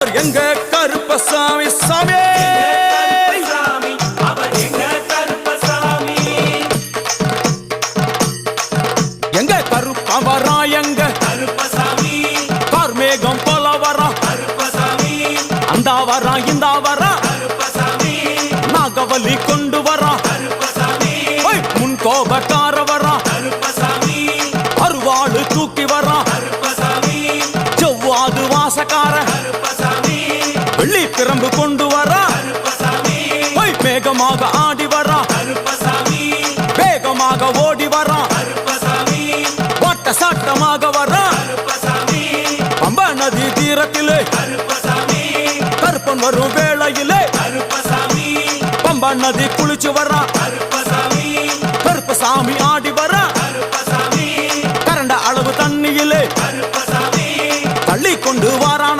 எங்க கருப்பசாமி சாமி எங்க கருப்பா வரா எங்க கருப்பசாமி கார்மேகம் போல வரா கருப்பசாமி அந்த வரா இந்த வரா கருப்பசாமி நாகவலி கொண்டு வரா கருப்பசாமி முன் கோபக்கார வரா கருப்பசாமி அருவாளு தூக்கி வரா கருப்பசாமி செவ்வாது வாசக்கார கருப்பசாமி வெள்ளி பிரம்பு கொண்டு வரா கருப்பசாமி வேகமாக ஆடி வரா கருப்பசாமி வேகமாக ஓடி வரா கருப்பசாமி வாட்ட சாட்டமாக வரா கருப்பசாமி பம்பா நதி தீரத்திலே கருப்பசாமி கருப்பன் வரும் வேளையிலே கருப்பசாமி பம்பா நதி குளிச்சு வரா கருப்பசாமி கருப்பசாமி ஆடி வரா கருப்பசாமி கரண்ட அளவு தண்ணியிலே கருப்பசாமி தள்ளி கொண்டு வாரான்